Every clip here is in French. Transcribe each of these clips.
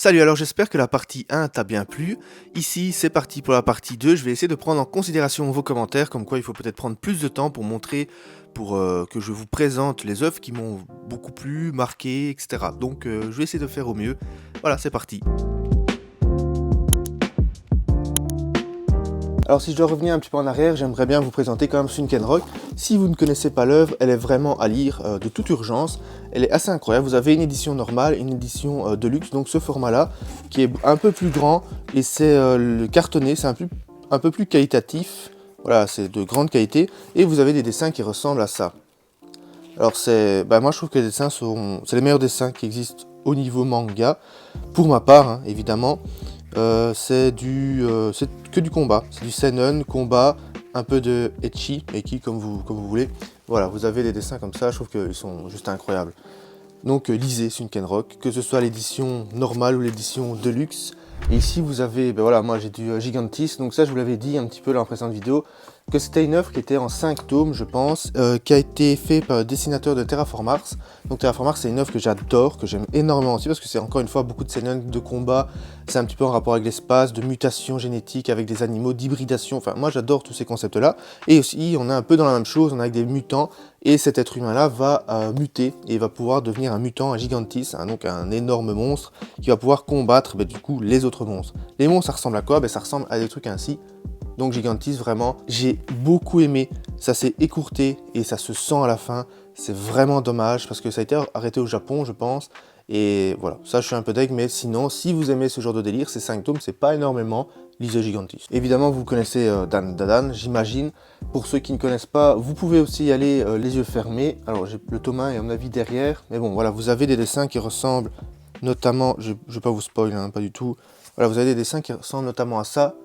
Salut, alors j'espère que la partie 1 t'a bien plu. Ici, c'est parti pour la partie 2. Je vais essayer de prendre en considération vos commentaires, comme quoi il faut peut-être prendre plus de temps pour montrer, pour que je vous présente les œuvres qui m'ont beaucoup plu, marqué, etc. Donc je vais essayer de faire au mieux. Voilà, c'est parti. Alors si je dois revenir un petit peu en arrière, j'aimerais bien vous présenter quand même Sunken Rock. Si vous ne connaissez pas l'œuvre, elle est vraiment à lire de toute urgence. Elle est assez incroyable. Vous avez une édition normale, une édition de luxe, donc ce format-là, qui est un peu plus grand, et c'est le cartonné, c'est un peu plus qualitatif. Voilà, c'est de grande qualité, et vous avez des dessins qui ressemblent à ça. Alors moi je trouve que les dessins c'est les meilleurs dessins qui existent au niveau manga, pour ma part, hein, évidemment. C'est que du combat, c'est du seinen, combat, un peu de ecchi comme vous voulez. Voilà, vous avez des dessins comme ça, je trouve qu'ils sont juste incroyables. Donc lisez Sunken Rock, que ce soit l'édition normale ou l'édition deluxe. Et ici vous avez, voilà, moi j'ai du Gigantis, donc ça je vous l'avais dit un petit peu dans la précédente vidéo, que c'était une œuvre qui était en 5 tomes je pense, qui a été fait par le dessinateur de Terraform Mars. Donc Terraform Mars c'est une œuvre que j'adore, que j'aime énormément aussi, parce que c'est encore une fois beaucoup de scènes de combat, c'est un petit peu en rapport avec l'espace, de mutation génétique avec des animaux, d'hybridation, enfin moi j'adore tous ces concepts là. Et aussi on est un peu dans la même chose, on est avec des mutants, et cet être humain là va muter, et va pouvoir devenir un mutant, un Gigantis, donc un énorme monstre, qui va pouvoir combattre du coup les autres monstres. Les monstres ça ressemble à quoi? Ça ressemble à des trucs ainsi. Donc Gigantis, vraiment, j'ai beaucoup aimé. Ça s'est écourté et ça se sent à la fin. C'est vraiment dommage parce que ça a été arrêté au Japon, je pense. Et voilà, ça je suis un peu deg, mais sinon, si vous aimez ce genre de délire, ces 5 tomes, c'est pas énormément, lisez Gigantis. Évidemment, vous connaissez Dan Dadan, j'imagine. Pour ceux qui ne connaissent pas, vous pouvez aussi y aller les yeux fermés. Alors, j'ai le tome 1 est à mon avis derrière. Mais bon, voilà, vous avez des dessins qui ressemblent notamment, je vais pas vous spoil, hein, pas du tout. Voilà, vous avez des dessins qui ressemblent notamment à ça.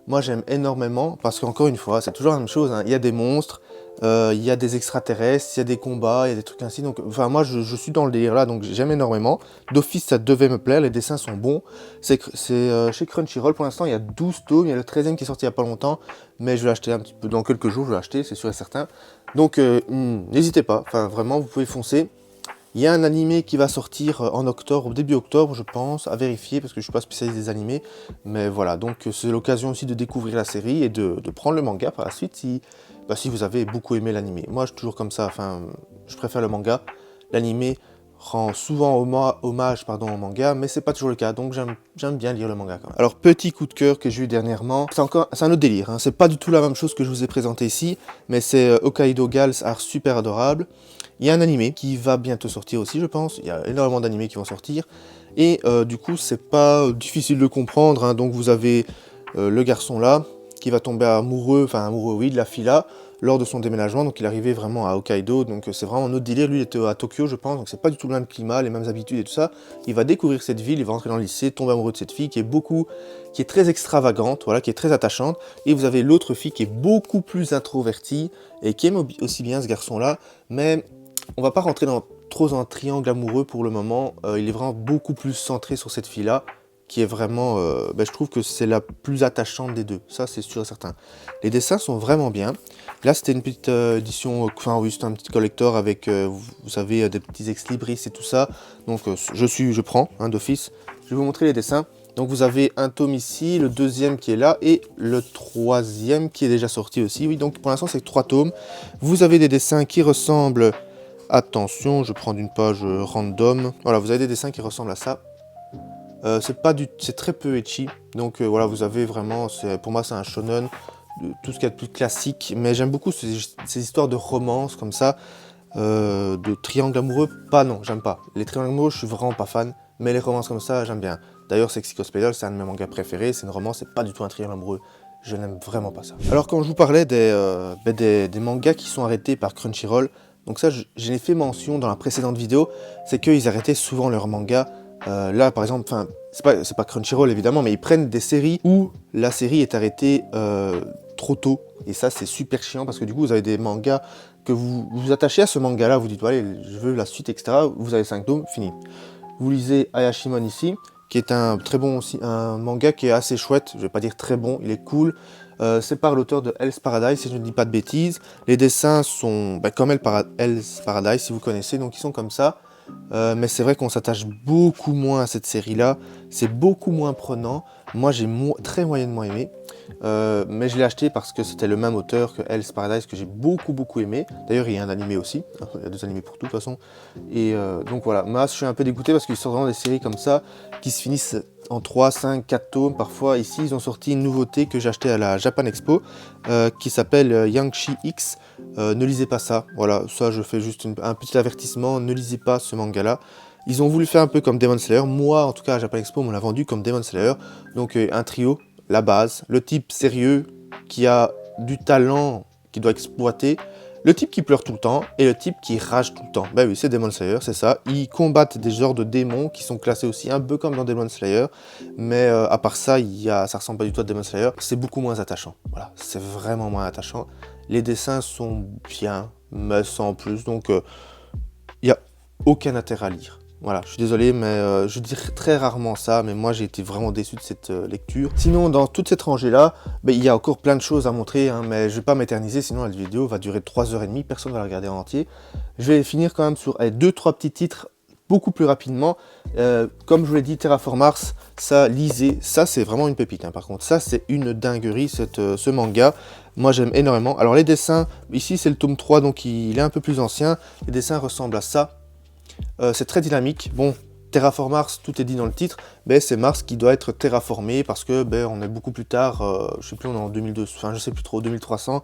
Moi j'aime énormément parce qu'encore une fois, c'est toujours la même chose, hein. Il y a des monstres, il y a des extraterrestres, il y a des combats, il y a des trucs ainsi. Donc, enfin, moi je suis dans le délire là, donc j'aime énormément. D'office, ça devait me plaire, les dessins sont bons. C'est chez Crunchyroll pour l'instant, il y a 12 tomes, il y a le 13e qui est sorti il n'y a pas longtemps, mais je vais l'acheter un petit peu dans quelques jours, je vais l'acheter, c'est sûr et certain. Donc n'hésitez pas, enfin vraiment, vous pouvez foncer. Il y a un animé qui va sortir en octobre, début octobre je pense, à vérifier parce que je suis pas spécialiste des animés. Mais voilà, donc c'est l'occasion aussi de découvrir la série et de prendre le manga par la suite si vous avez beaucoup aimé l'animé. Moi je suis toujours comme ça, enfin je préfère le manga. L'animé rend souvent hommage au manga, mais c'est pas toujours le cas, donc j'aime bien lire le manga quand même. Alors petit coup de cœur que j'ai eu dernièrement, c'est un autre délire, hein. C'est pas du tout la même chose que je vous ai présenté ici, mais c'est Hokkaido Gals Art super adorable. Il y a un animé qui va bientôt sortir aussi, je pense. Il y a énormément d'animés qui vont sortir. Et du coup, c'est pas difficile de comprendre, hein. Donc vous avez le garçon là, qui va tomber amoureux, oui, de la fille là, lors de son déménagement. Donc il est arrivé vraiment à Hokkaido, donc c'est vraiment un autre délire. Lui, il était à Tokyo, je pense, donc c'est pas du tout le même climat, les mêmes habitudes et tout ça. Il va découvrir cette ville, il va rentrer dans le lycée, tomber amoureux de cette fille qui est très extravagante, voilà, qui est très attachante. Et vous avez l'autre fille qui est beaucoup plus introvertie et qui aime aussi bien ce garçon là, mais on va pas rentrer trop dans un triangle amoureux pour le moment. Il est vraiment beaucoup plus centré sur cette fille-là, qui est vraiment, je trouve que c'est la plus attachante des deux. Ça, c'est sûr et certain. Les dessins sont vraiment bien. Là, c'était une petite édition, oui, c'était un petit collector avec, vous savez, des petits ex-libris et tout ça. Donc, je prends, hein, d'office. Je vais vous montrer les dessins. Donc, vous avez un tome ici, le deuxième qui est là, et le troisième qui est déjà sorti aussi. Oui, donc pour l'instant, c'est 3 tomes. Vous avez des dessins qui ressemblent... Attention, je prends d'une page random. Voilà, vous avez des dessins qui ressemblent à ça. C'est très peu ecchi. Donc voilà, vous avez vraiment, pour moi c'est un shonen, tout ce qu'il y a de plus classique. Mais j'aime beaucoup ces histoires de romance comme ça, de triangle amoureux. Non, j'aime pas. Les triangles amoureux, je suis vraiment pas fan. Mais les romances comme ça, j'aime bien. D'ailleurs, Sexy Cospedal, c'est un de mes mangas préférés. C'est une romance, c'est pas du tout un triangle amoureux. Je n'aime vraiment pas ça. Alors quand je vous parlais des mangas qui sont arrêtés par Crunchyroll, donc ça, je l'ai fait mention dans la précédente vidéo, c'est qu'ils arrêtaient souvent leurs mangas. Là, par exemple, c'est pas Crunchyroll évidemment, mais ils prennent des séries où la série est arrêtée trop tôt. Et ça, c'est super chiant parce que du coup, vous avez des mangas que vous vous attachez à ce manga-là, vous dites, allez, je veux la suite, etc. Vous avez 5 tomes, fini. Vous lisez Ayashimon ici, qui est un très bon aussi, un manga qui est assez chouette, je vais pas dire très bon, il est cool. C'est par l'auteur de Hell's Paradise, si je ne dis pas de bêtises. Les dessins sont comme Hell's Paradise, si vous connaissez, donc ils sont comme ça. mais c'est vrai qu'on s'attache beaucoup moins à cette série-là, c'est beaucoup moins prenant. Moi j'ai très moyennement aimé, mais je l'ai acheté parce que c'était le même auteur que Hell's Paradise que j'ai beaucoup aimé. D'ailleurs il y a un animé aussi, il y a 2 animés pour tout de toute façon. Et donc voilà, moi je suis un peu dégoûté parce qu'ils sortent vraiment des séries comme ça qui se finissent en 3, 5, 4 tomes. Parfois ici ils ont sorti une nouveauté que j'ai acheté à la Japan Expo qui s'appelle Yangshi X. Ne lisez pas ça, voilà, ça je fais juste un petit avertissement, ne lisez pas ce manga là. Ils ont voulu faire un peu comme Demon Slayer, moi en tout cas à Japan Expo on me l'a vendu comme Demon Slayer, donc un trio, la base, le type sérieux qui a du talent qui doit exploiter, le type qui pleure tout le temps et le type qui rage tout le temps. Ben oui, c'est Demon Slayer, c'est ça. Ils combattent des genres de démons qui sont classés aussi un peu comme dans Demon Slayer, mais à part ça, ça ressemble pas du tout à Demon Slayer. C'est beaucoup moins attachant. Voilà, c'est vraiment moins attachant. Les dessins sont bien, mais sans plus, donc il n'y a aucun intérêt à lire. Voilà, je suis désolé, mais je dis très rarement ça, mais moi j'ai été vraiment déçu de cette lecture. Sinon, dans toute cette rangée-là, il y a encore plein de choses à montrer, hein, mais je vais pas m'éterniser, sinon la vidéo va durer 3h30, personne ne va la regarder en entier. Je vais finir quand même sur 2-3 petits titres beaucoup plus rapidement. Comme je vous l'ai dit, Terraform Mars, ça, lisez, ça c'est vraiment une pépite, hein, par contre, ça c'est une dinguerie, ce manga. Moi j'aime énormément. Alors les dessins, ici c'est le tome 3, donc il est un peu plus ancien, les dessins ressemblent à ça. C'est très dynamique. Bon, Terraform Mars, tout est dit dans le titre, mais c'est Mars qui doit être terraformé parce que on est beaucoup plus tard, je sais plus, on est en 2200, enfin je sais plus trop, 2300.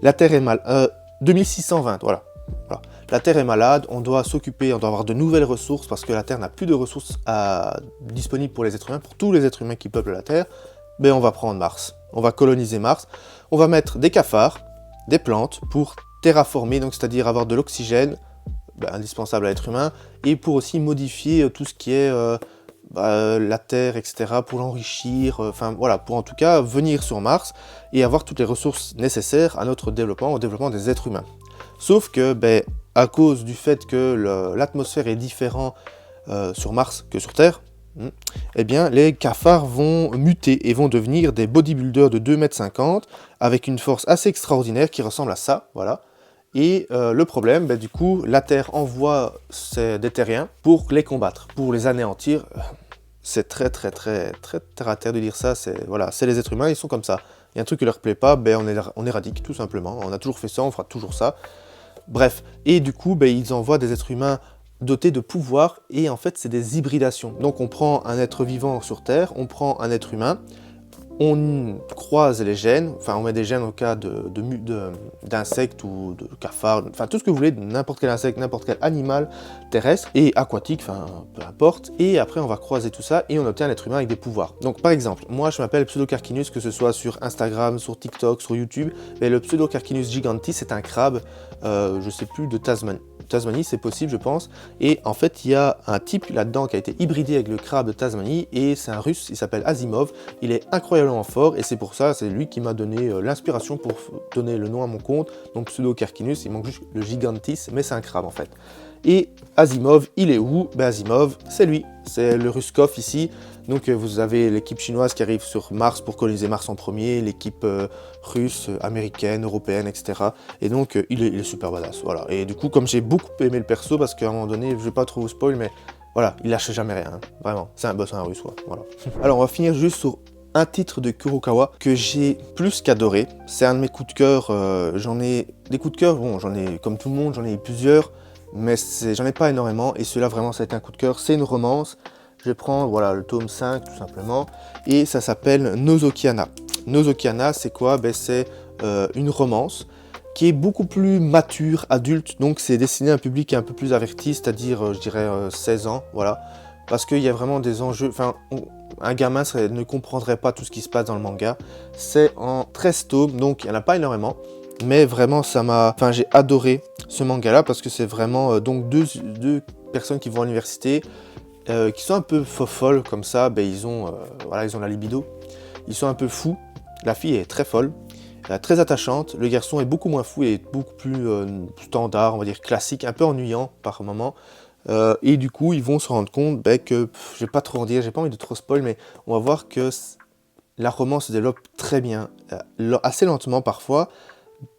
La Terre est mal, 2620, voilà. La Terre est malade, on doit s'occuper, on doit avoir de nouvelles ressources parce que la Terre n'a plus de ressources disponibles pour les êtres humains, pour tous les êtres humains qui peuplent la Terre. On va prendre Mars, on va coloniser Mars, on va mettre des cafards, des plantes pour terraformer, donc c'est-à-dire avoir de l'oxygène, indispensable à l'être humain, et pour aussi modifier tout ce qui est la Terre, etc., pour l'enrichir, enfin voilà, pour en tout cas venir sur Mars et avoir toutes les ressources nécessaires à notre développement, au développement des êtres humains. Sauf que, à cause du fait que l'atmosphère est différente sur Mars que sur Terre, eh bien, les cafards vont muter et vont devenir des bodybuilders de 2,50 m avec une force assez extraordinaire qui ressemble à ça, voilà. Et le problème, du coup, la Terre envoie des terriens pour les combattre, pour les anéantir. C'est très terre à terre de dire ça, voilà, c'est les êtres humains, ils sont comme ça. Il y a un truc qui leur plaît pas, on éradique tout simplement. On a toujours fait ça, on fera toujours ça. Bref, et du coup, ils envoient des êtres humains dotés de pouvoir, et en fait, c'est des hybridations. Donc on prend un être vivant sur Terre, on prend un être humain, on croise les gènes, enfin on met des gènes au cas d'insectes ou de cafards, enfin tout ce que vous voulez, n'importe quel insecte, n'importe quel animal terrestre et aquatique, enfin peu importe, et après on va croiser tout ça et on obtient un être humain avec des pouvoirs. Donc par exemple, moi je m'appelle Pseudocarcinus, que ce soit sur Instagram, sur TikTok, sur YouTube, mais le Pseudocarcinus gigantis c'est un crabe, je sais plus, de Tasmanie, c'est possible je pense, et en fait il y a un type là-dedans qui a été hybridé avec le crabe de Tasmanie, et c'est un russe, il s'appelle Asimov, il est incroyablement fort, et c'est pour ça, c'est lui qui m'a donné l'inspiration pour donner le nom à mon compte, donc Pseudocarcinus, il manque juste le gigantis, mais c'est un crabe en fait. Et Asimov, il est où? Asimov, c'est lui, c'est le Ruskov ici. Donc vous avez l'équipe chinoise qui arrive sur Mars pour coloniser Mars en premier, l'équipe russe, américaine, européenne, etc. Et donc il est super badass, voilà. Et du coup, comme j'ai beaucoup aimé le perso, parce qu'à un moment donné, je vais pas trop vous spoil, mais voilà, il lâche jamais rien, hein. Vraiment, c'est un boss, un russe, quoi. Voilà. Alors on va finir juste sur un titre de Kurokawa que j'ai plus qu'adoré. C'est un de mes coups de cœur, j'en ai des coups de cœur, bon, j'en ai, comme tout le monde, j'en ai eu plusieurs, mais j'en ai pas énormément, et celui-là vraiment ça a été un coup de cœur. C'est une romance. Je vais prendre voilà, le tome 5 tout simplement, et ça s'appelle Nozokiana. Nozokiana, c'est quoi? C'est une romance qui est beaucoup plus mature, adulte, donc c'est destiné à un public un peu plus averti, c'est-à-dire je dirais 16 ans, voilà, parce qu'il y a vraiment des enjeux, enfin un gamin ne comprendrait pas tout ce qui se passe dans le manga. C'est en 13 tomes, donc il n'y en a pas énormément, mais vraiment j'ai adoré ce manga-là, parce que c'est vraiment donc deux personnes qui vont à l'université, qui sont un peu folles comme ça, ils ont la libido, ils sont un peu fous, la fille est très folle, très attachante, le garçon est beaucoup moins fou et beaucoup plus standard, on va dire classique, un peu ennuyant par moment, et du coup ils vont se rendre compte que, je vais pas trop en dire, j'ai pas envie de trop spoil, mais on va voir que la romance se développe très bien, assez lentement parfois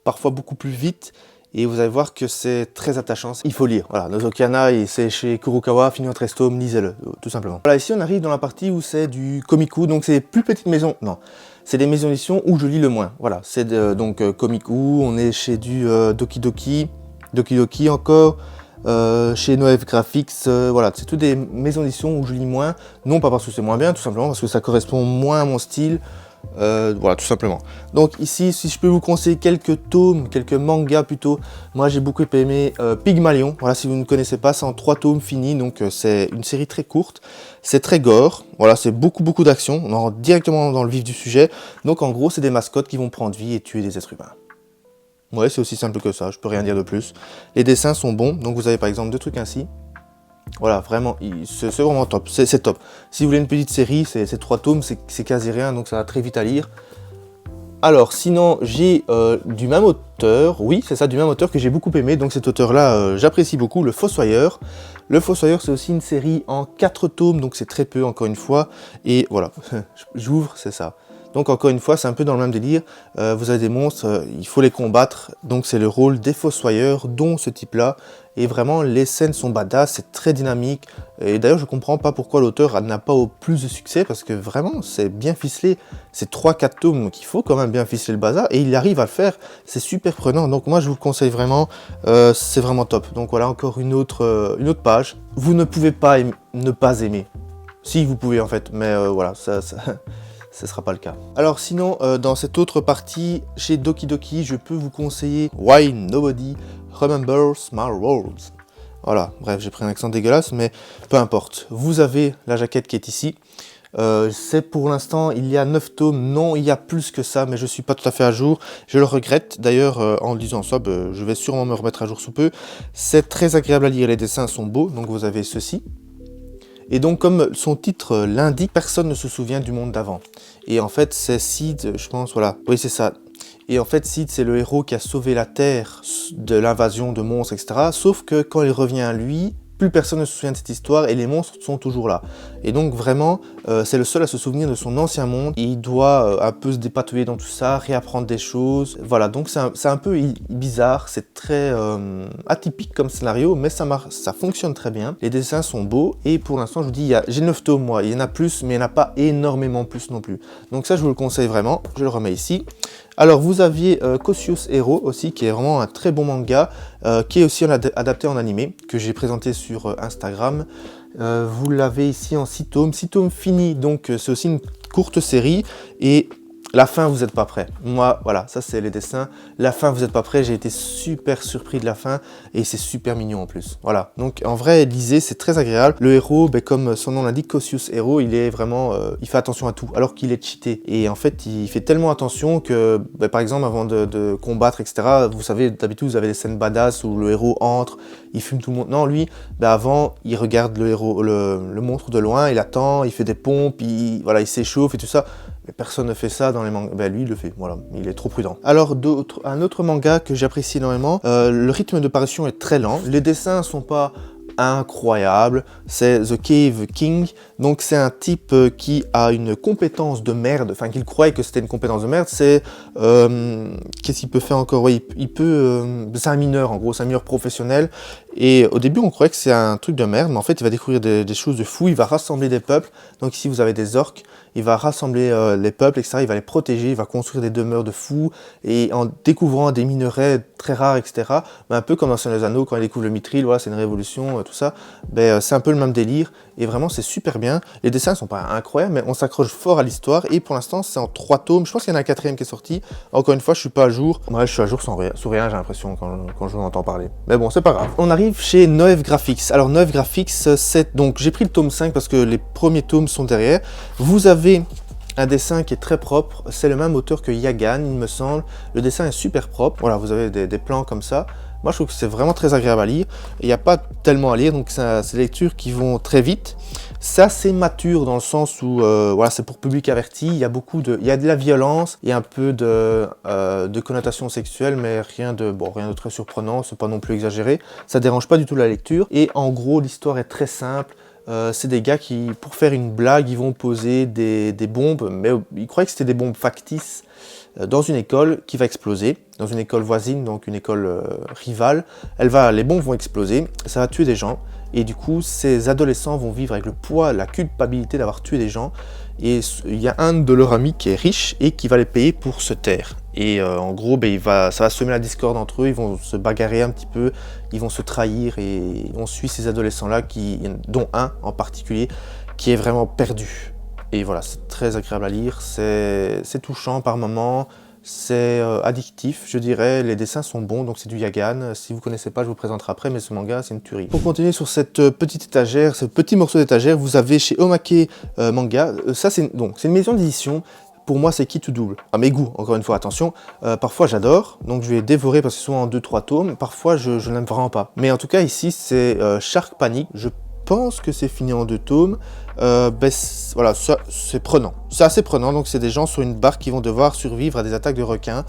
beaucoup plus vite, et vous allez voir que c'est très attachant. Il faut lire. Voilà, Nozokana, c'est chez Kurokawa, fini votre tome, lisez-le, tout simplement. Voilà, ici on arrive dans la partie où c'est du komiku, donc c'est des plus petites maisons. Non, c'est des maisons d'édition où je lis le moins. Voilà, c'est donc komiku, on est chez du Doki Doki encore. Chez Noev Graphics, voilà, c'est toutes des maisons d'édition où je lis moins, non pas parce que c'est moins bien, tout simplement parce que ça correspond moins à mon style, voilà, tout simplement. Donc ici, si je peux vous conseiller quelques tomes, quelques mangas plutôt, moi j'ai beaucoup aimé Pygmalion, voilà, si vous ne connaissez pas, c'est en 3 tomes finis, donc c'est une série très courte, c'est très gore, voilà, c'est beaucoup d'action, on en rentre directement dans le vif du sujet, donc en gros c'est des mascottes qui vont prendre vie et tuer des êtres humains. Ouais, c'est aussi simple que ça, je peux rien dire de plus. Les dessins sont bons, donc vous avez par exemple 2 trucs ainsi. Voilà, vraiment, c'est vraiment top, c'est top. Si vous voulez une petite série, c'est 3 tomes, c'est quasi rien, donc ça va très vite à lire. Alors, sinon, j'ai du même auteur, oui, c'est ça, du même auteur que j'ai beaucoup aimé, donc cet auteur-là, j'apprécie beaucoup, Le Fossoyeur. Le Fossoyeur, c'est aussi une série en 4 tomes, donc c'est très peu, encore une fois. Et voilà, j'ouvre, c'est ça. Donc encore une fois, c'est un peu dans le même délire, vous avez des monstres, il faut les combattre, donc c'est le rôle des fossoyeurs, dont ce type-là, et vraiment les scènes sont badass, c'est très dynamique, et d'ailleurs je comprends pas pourquoi l'auteur n'a pas au plus de succès, parce que vraiment c'est bien ficelé, c'est 3-4 tomes, donc il faut quand même bien ficeler le bazar, et il arrive à le faire, c'est super prenant, donc moi je vous le conseille vraiment, c'est vraiment top. Donc voilà encore une autre page, vous ne pouvez pas ne pas aimer, si vous pouvez en fait, mais voilà, ça ce sera pas le cas. Alors sinon, dans cette autre partie, chez Doki Doki, je peux vous conseiller Why Nobody Remembers My Words. Voilà, bref, j'ai pris un accent dégueulasse, mais peu importe. Vous avez la jaquette qui est ici. C'est pour l'instant, il y a 9 tomes, non, il y a plus que ça, mais je suis pas tout à fait à jour. Je le regrette, d'ailleurs, en lisant ça, je vais sûrement me remettre à jour sous peu. C'est très agréable à lire, les dessins sont beaux, donc vous avez ceci. Et donc, comme son titre l'indique, personne ne se souvient du monde d'avant. Et en fait, c'est Sid, je pense, voilà. Oui, c'est ça. Et en fait, Sid, c'est le héros qui a sauvé la Terre de l'invasion de monstres, etc. Sauf que quand il revient à lui, plus personne ne se souvient de cette histoire et les monstres sont toujours là. Et donc vraiment, c'est le seul à se souvenir de son ancien monde. Il doit un peu se dépatouiller dans tout ça, réapprendre des choses. Voilà, donc c'est un peu bizarre, c'est très atypique comme scénario, mais ça fonctionne très bien. Les dessins sont beaux et pour l'instant, je vous dis, j'ai 9 tomes moi, il y en a plus, mais il n'y en a pas énormément plus non plus. Donc ça, je vous le conseille vraiment, je le remets ici. Alors vous aviez Kosius Hero aussi, qui est vraiment un très bon manga, qui est aussi adapté en animé, que j'ai présenté sur Instagram. Vous l'avez ici en 6 tomes finis, donc c'est aussi une courte série, et la fin, vous n'êtes pas prêt. Moi, voilà, ça c'est les dessins. La fin, vous n'êtes pas prêt. J'ai été super surpris de la fin et c'est super mignon en plus. Voilà, donc en vrai, lisez, c'est très agréable. Le héros, comme son nom l'indique, Kosius Hero, il est vraiment, il fait attention à tout, alors qu'il est cheaté. Et en fait, il fait tellement attention que, par exemple, avant de combattre, etc., vous savez, d'habitude, vous avez des scènes badass où le héros entre, il fume tout le monde. Non, lui, avant, il regarde le héros, le monstre de loin, il attend, il fait des pompes, voilà, il s'échauffe et tout ça. Mais personne ne fait ça dans les mangas. Lui, il le fait. Voilà, il est trop prudent. Alors, un autre manga que j'apprécie énormément, le rythme de parution est très lent. Les dessins sont pas incroyables. C'est The Cave King. Donc, c'est un type qui a une compétence de merde. Enfin, qu'il croyait que c'était une compétence de merde. C'est... qu'est-ce qu'il peut faire encore? Oui, il peut... c'est un mineur, en gros. C'est un mineur professionnel. Et au début, on croyait que c'est un truc de merde. Mais en fait, il va découvrir des choses de fou. Il va rassembler des peuples. Donc, ici, vous avez des orques. Il va rassembler les peuples, etc. Il va les protéger, il va construire des demeures de fous, et en découvrant des minerais très rares, etc. Un peu comme dans Seigneur des Anneaux, quand il découvre le mithril, voilà, c'est une révolution, tout ça. C'est un peu le même délire, et vraiment c'est super bien. Les dessins ne sont pas incroyables, mais on s'accroche fort à l'histoire, et pour l'instant c'est en 3 tomes. Je pense qu'il y en a un 4e qui est sorti. Encore une fois, je suis pas à jour. Ouais, je suis à jour sous rien, j'ai l'impression, quand je vous entends parler. Mais bon, c'est pas grave. On arrive chez Noev Graphics. Alors Noev Graphics, c'est... Donc j'ai pris le tome 5 parce que les premiers tomes sont derrière. Vous avez un dessin qui est très propre, c'est le même auteur que Yagan, il me semble. Le dessin est super propre, voilà, vous avez des plans comme ça. Moi, je trouve que c'est vraiment très agréable à lire. Il n'y a pas tellement à lire, donc c'est des lectures qui vont très vite. C'est assez mature dans le sens où, voilà, c'est pour public averti. Il y a de la violence, il y a un peu de connotation sexuelle, mais rien de très surprenant. C'est pas non plus exagéré. Ça dérange pas du tout la lecture. Et en gros, l'histoire est très simple. C'est des gars qui, pour faire une blague, ils vont poser des bombes, mais ils croyaient que c'était des bombes factices dans une école qui va exploser, dans une école voisine, donc une école rivale. Les bombes vont exploser, ça va tuer des gens, et du coup, ces adolescents vont vivre avec le poids, la culpabilité d'avoir tué des gens, et il y a un de leurs amis qui est riche et qui va les payer pour se taire. Et en gros, ça va semer la discorde entre eux, ils vont se bagarrer un petit peu, ils vont se trahir, et on suit ces adolescents-là, dont un en particulier, qui est vraiment perdu. Et voilà, c'est très agréable à lire, c'est touchant par moments, c'est addictif, je dirais. Les dessins sont bons, donc c'est du Yagan. Si vous ne connaissez pas, je vous présenterai après, mais ce manga, c'est une tuerie. Pour continuer sur cette petite étagère, ce petit morceau d'étagère, vous avez chez Omake Manga. Ça, c'est une maison d'édition. Pour moi, c'est Kit Double. À mes goûts, encore une fois, attention. Parfois, j'adore, donc je vais dévorer parce que c'est souvent en 2-3 tomes. Parfois, je n'aime vraiment pas. Mais en tout cas, ici, c'est Shark Panic. Je pense que c'est fini en 2 tomes. Voilà, c'est prenant. C'est assez prenant, donc c'est des gens sur une barque qui vont devoir survivre à des attaques de requins.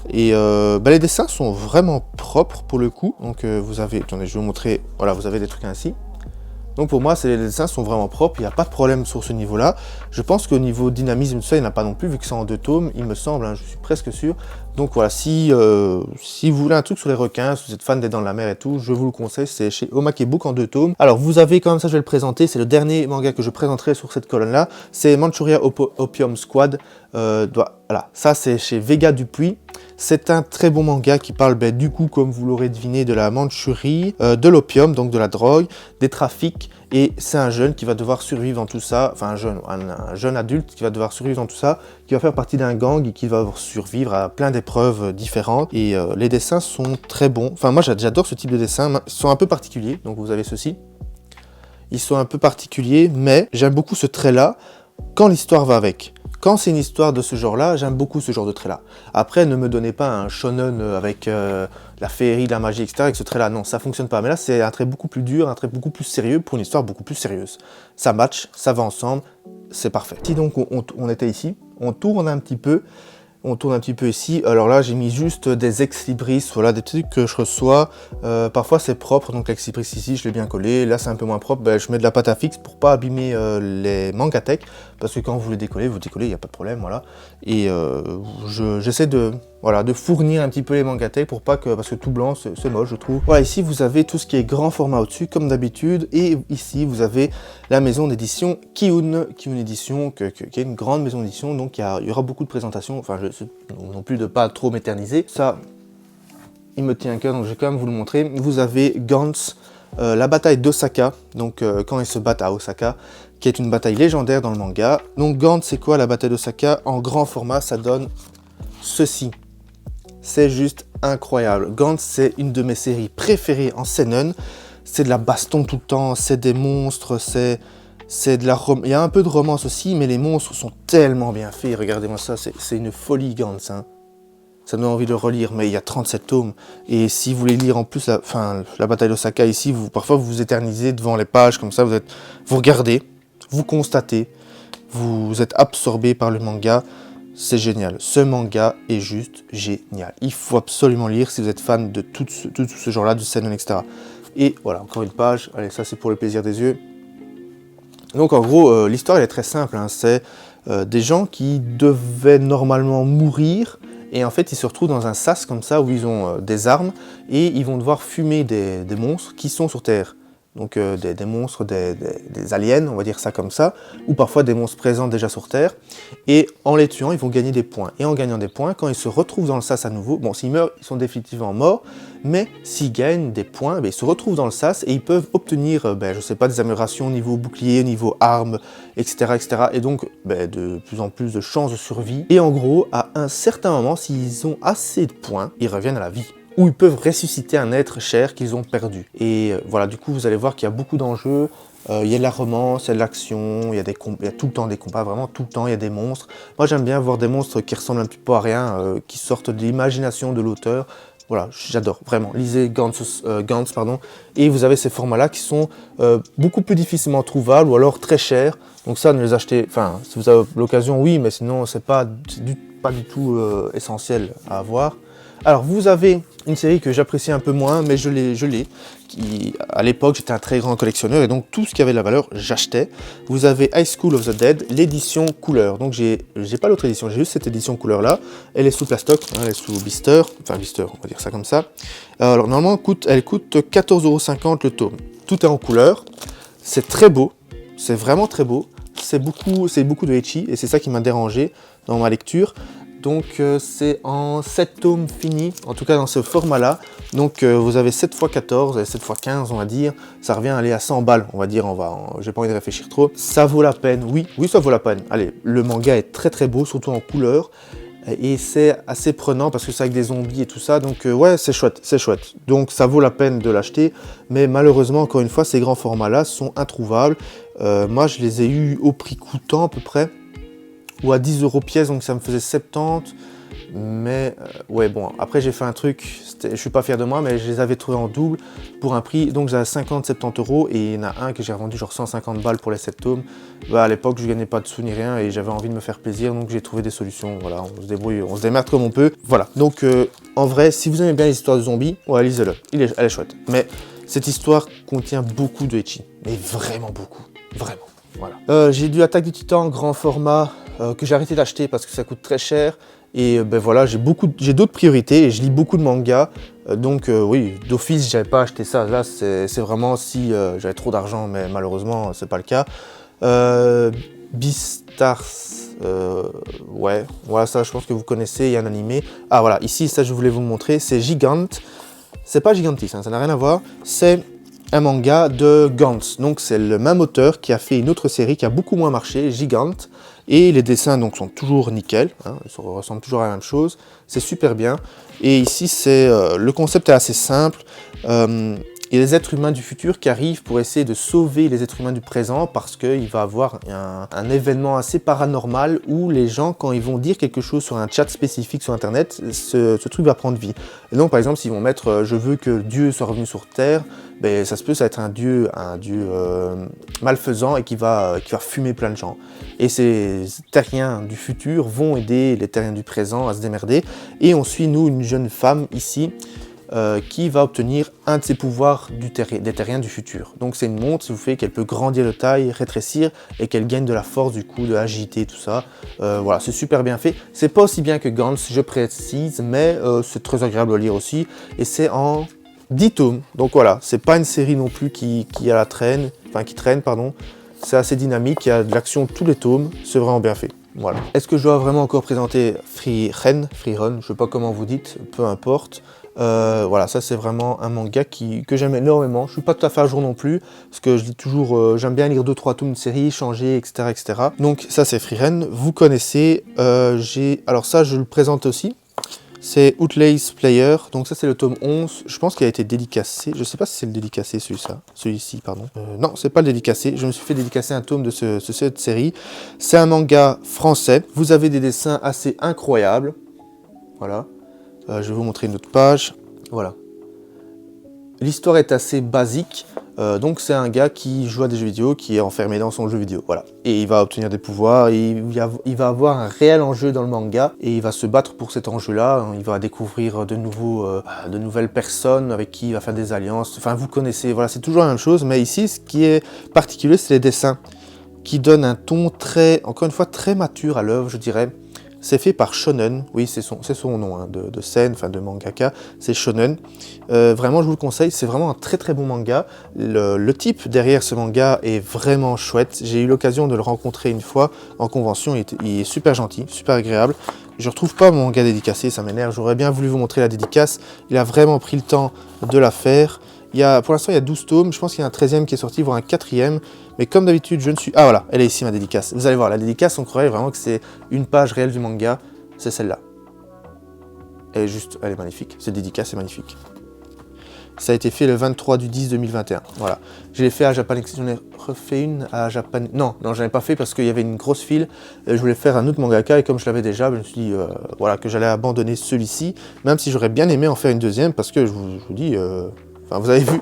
Et les dessins sont vraiment propres pour le coup. Donc vous avez, attendez, je vais vous montrer, voilà, vous avez des trucs ainsi. Donc pour moi, les dessins sont vraiment propres, il n'y a pas de problème sur ce niveau-là. Je pense qu'au niveau dynamisme, tout ça, il n'y en a pas non plus, vu que c'est en 2 tomes, il me semble, hein, je suis presque sûr. Donc voilà, si vous voulez un truc sur les requins, si vous êtes fan des Dents de la Mer et tout, je vous le conseille, c'est chez Omake Book en 2 tomes. Alors vous avez quand même ça, je vais le présenter, c'est le dernier manga que je présenterai sur cette colonne-là, c'est Manchuria Opium Squad. Voilà, ça c'est chez Vega Dupuis. C'est un très bon manga qui parle du coup, comme vous l'aurez deviné, de la Mandchourie, de l'opium, donc de la drogue, des trafics, et c'est un jeune qui va devoir survivre dans tout ça, enfin un jeune adulte qui va devoir survivre dans tout ça, qui va faire partie d'un gang et qui va survivre à plein d'épreuves différentes, et les dessins sont très bons. Enfin moi j'adore ce type de dessins, ils sont un peu particuliers, donc vous avez ceci. Ils sont un peu particuliers, mais j'aime beaucoup ce trait-là quand l'histoire va avec. Quand c'est une histoire de ce genre-là, j'aime beaucoup ce genre de trait-là. Après, ne me donnez pas un shonen avec la féerie, de la magie, etc. avec ce trait-là. Non, ça fonctionne pas. Mais là, c'est un trait beaucoup plus dur, un trait beaucoup plus sérieux pour une histoire beaucoup plus sérieuse. Ça match, ça va ensemble, c'est parfait. Si donc on était ici, on tourne un petit peu. On tourne un petit peu ici, alors là j'ai mis juste des ex-libris, voilà des trucs que je reçois, parfois c'est propre, donc l'ex-libris ici je l'ai bien collé, là c'est un peu moins propre, je mets de la pâte à fixe pour pas abîmer les mangatech, parce que quand vous les décollez, il n'y a pas de problème, voilà, et j'essaie de fournir un petit peu les mangatech pour pas que, parce que tout blanc c'est moche je trouve. Voilà, ici vous avez tout ce qui est grand format au-dessus, comme d'habitude, et ici vous avez la maison d'édition Kiun Édition, qui est une grande maison d'édition, donc il y aura beaucoup de présentations, enfin non plus de pas trop m'éterniser. Ça, il me tient à cœur, donc je vais quand même vous le montrer. Vous avez Gantz, la bataille d'Osaka, donc quand ils se battent à Osaka, qui est une bataille légendaire dans le manga. Donc Gantz, c'est quoi la bataille d'Osaka? En grand format, ça donne ceci. C'est juste incroyable. Gantz, c'est une de mes séries préférées en seinen. C'est de la baston tout le temps, c'est des monstres, c'est de la il y a un peu de romance aussi, mais les monstres sont tellement bien faits. Regardez-moi ça, c'est une folie Gantz. Hein. Ça me donne envie de le relire, mais il y a 37 tomes. Et si vous voulez lire en plus la bataille d'Osaka ici, parfois vous vous éternisez devant les pages comme ça, vous regardez, vous constatez, vous êtes absorbé par le manga. C'est génial. Ce manga est juste génial. Il faut absolument lire si vous êtes fan de tout ce genre-là, du seinen, etc. Et voilà, encore une page. Allez, ça c'est pour le plaisir des yeux. Donc en gros, l'histoire elle est très simple, hein. C'est des gens qui devaient normalement mourir et en fait ils se retrouvent dans un sas comme ça où ils ont des armes et ils vont devoir fumer des monstres qui sont sur Terre. Donc des monstres, des aliens, on va dire ça comme ça, ou parfois des monstres présents déjà sur Terre. Et en les tuant, ils vont gagner des points. Et en gagnant des points, quand ils se retrouvent dans le sas à nouveau, bon, s'ils meurent, ils sont définitivement morts, mais s'ils gagnent des points, ils se retrouvent dans le sas et ils peuvent obtenir, je sais pas, des améliorations au niveau bouclier, au niveau armes, etc., etc. Et donc, de plus en plus de chances de survie. Et en gros, à un certain moment, s'ils ont assez de points, ils reviennent à la vie. Où ils peuvent ressusciter un être cher qu'ils ont perdu. Et voilà, du coup, vous allez voir qu'il y a beaucoup d'enjeux, il y a de la romance, il y a de l'action, il y a tout le temps des combats, vraiment tout le temps, il y a des monstres. Moi, j'aime bien voir des monstres qui ressemblent un petit peu à rien, qui sortent de l'imagination de l'auteur. Voilà, j'adore, vraiment. Lisez Gantz, et vous avez ces formats-là qui sont beaucoup plus difficilement trouvables, ou alors très chers. Donc ça, ne les achetez, enfin, si vous avez l'occasion, oui, mais sinon, c'est pas du tout essentiel à avoir. Alors vous avez une série que j'apprécie un peu moins, mais je l'ai. À l'époque, j'étais un très grand collectionneur et donc tout ce qui avait de la valeur, j'achetais. Vous avez High School of the Dead, l'édition couleur. Donc j'ai pas l'autre édition, j'ai juste cette édition couleur là. Elle est sous plastoc, hein, elle est sous blister, enfin blister, on va dire ça comme ça. Alors normalement, elle coûte 14,50 € le tome. Tout est en couleur, c'est très beau, c'est vraiment très beau. C'est beaucoup de ecchi et c'est ça qui m'a dérangé dans ma lecture. Donc c'est en 7 tomes finis, en tout cas dans ce format-là. Donc vous avez 7 x 14 et 7 x 15 on va dire. Ça revient à aller à 100 balles, on va dire. J'ai pas envie de réfléchir trop. Ça vaut la peine, oui, ça vaut la peine. Allez, le manga est très très beau, surtout en couleur. Et c'est assez prenant parce que c'est avec des zombies et tout ça. Donc ouais, c'est chouette, c'est chouette. Donc ça vaut la peine de l'acheter. Mais malheureusement, encore une fois, ces grands formats-là sont introuvables. Moi, je les ai eus au prix coûtant à peu près. Ou à 10 € pièce, donc ça me faisait 70. Mais ouais, bon, après j'ai fait un truc, je suis pas fier de moi, mais je les avais trouvés en double pour un prix, donc j'avais 50-70 € et il y en a un que j'ai revendu genre 150 balles pour les 7 tomes. Bah, à l'époque, je gagnais pas de sous ni rien et j'avais envie de me faire plaisir, donc j'ai trouvé des solutions. Voilà, on se débrouille, on se démerde comme on peut. Voilà, donc en vrai, si vous aimez bien les histoires de zombies, ouais, lisez-le, elle est chouette. Mais cette histoire contient beaucoup de ecchi, mais vraiment beaucoup, vraiment. Voilà. J'ai du Attaque du Titan grand format que j'ai arrêté d'acheter parce que ça coûte très cher. Et ben voilà, j'ai d'autres priorités et je lis beaucoup de mangas. Donc oui, d'office, j'avais pas acheté ça. Là, c'est vraiment si j'avais trop d'argent, mais malheureusement, c'est pas le cas. Beastars, ouais, voilà, ça je pense que vous connaissez, il y a un animé. Ah voilà, ici, ça je voulais vous le montrer, c'est Gigante. C'est pas Gigantis, hein, ça n'a rien à voir. C'est un manga de Gantz. Donc c'est le même auteur qui a fait une autre série qui a beaucoup moins marché, Gigante. Et les dessins donc sont toujours nickel, hein, ils ressemblent toujours à la même chose. C'est super bien. Et ici, le concept est assez simple. Il y a des êtres humains du futur qui arrivent pour essayer de sauver les êtres humains du présent parce qu'il va y avoir un événement assez paranormal où les gens, quand ils vont dire quelque chose sur un chat spécifique sur Internet, ce truc va prendre vie. Et donc, par exemple, s'ils vont mettre « je veux que Dieu soit revenu sur Terre », ben, ça va être un dieu malfaisant et qui va fumer plein de gens. Et ces terriens du futur vont aider les terriens du présent à se démerder. Et on suit, nous, une jeune femme ici, qui va obtenir un de ses pouvoirs des terriens du futur. Donc c'est une montre, ça vous fait qu'elle peut grandir de taille, rétrécir, et qu'elle gagne de la force du coup, de agiter, tout ça. Voilà, c'est super bien fait. C'est pas aussi bien que Gantz, je précise, mais c'est très agréable à lire aussi. Et c'est en 10 tomes. Donc voilà, c'est pas une série non plus qui traîne, pardon. C'est assez dynamique, il y a de l'action tous les tomes, c'est vraiment bien fait. Voilà. Est-ce que je dois vraiment encore présenter Frieren, je sais pas comment vous dites, peu importe. Voilà, ça c'est vraiment un manga que j'aime énormément. Je suis pas tout à fait à jour non plus, parce que je lis toujours, j'aime bien lire 2-3 tomes de série, changer, etc., etc. Donc ça c'est Frieren, vous connaissez. Alors ça je le présente aussi. C'est Outlays Player, donc ça c'est le tome 11, je pense qu'il a été dédicacé, je sais pas si c'est le dédicacé celui-ci, pardon. Non, c'est pas le dédicacé, je me suis fait dédicacer un tome de cette série. C'est un manga français, vous avez des dessins assez incroyables, voilà. Je vais vous montrer une autre page, voilà. L'histoire est assez basique, donc c'est un gars qui joue à des jeux vidéo, qui est enfermé dans son jeu vidéo, voilà. Et il va obtenir des pouvoirs, il va avoir un réel enjeu dans le manga, et il va se battre pour cet enjeu-là, il va découvrir de nouvelles personnes avec qui il va faire des alliances, enfin vous connaissez, voilà, c'est toujours la même chose, mais ici, ce qui est particulier, c'est les dessins, qui donnent un ton encore une fois, très mature à l'œuvre, je dirais. C'est fait par Shonen, oui c'est son nom hein, de scène, enfin de mangaka, c'est Shonen. Vraiment je vous le conseille, c'est vraiment un très très bon manga. Le type derrière ce manga est vraiment chouette. J'ai eu l'occasion de le rencontrer une fois en convention, il est super gentil, super agréable. Je retrouve pas mon manga dédicacé, ça m'énerve, j'aurais bien voulu vous montrer la dédicace. Il a vraiment pris le temps de la faire. Pour l'instant il y a 12 tomes, je pense qu'il y a un 13e qui est sorti, voire un 4e. Mais comme d'habitude, je ne suis... Ah voilà, elle est ici ma dédicace. Vous allez voir, la dédicace, on croirait vraiment que c'est une page réelle du manga. C'est celle-là. Elle est magnifique. Cette dédicace est magnifique. Ça a été fait le 23 du 10 2021. Voilà. Je l'ai fait à Japan... J'en ai refait une à Japan... Non, j'en ai pas fait parce qu'il y avait une grosse file. Je voulais faire un autre mangaka et comme je l'avais déjà, je me suis dit voilà, que j'allais abandonner celui-ci. Même si j'aurais bien aimé en faire une deuxième parce que je vous dis... Enfin, vous avez vu...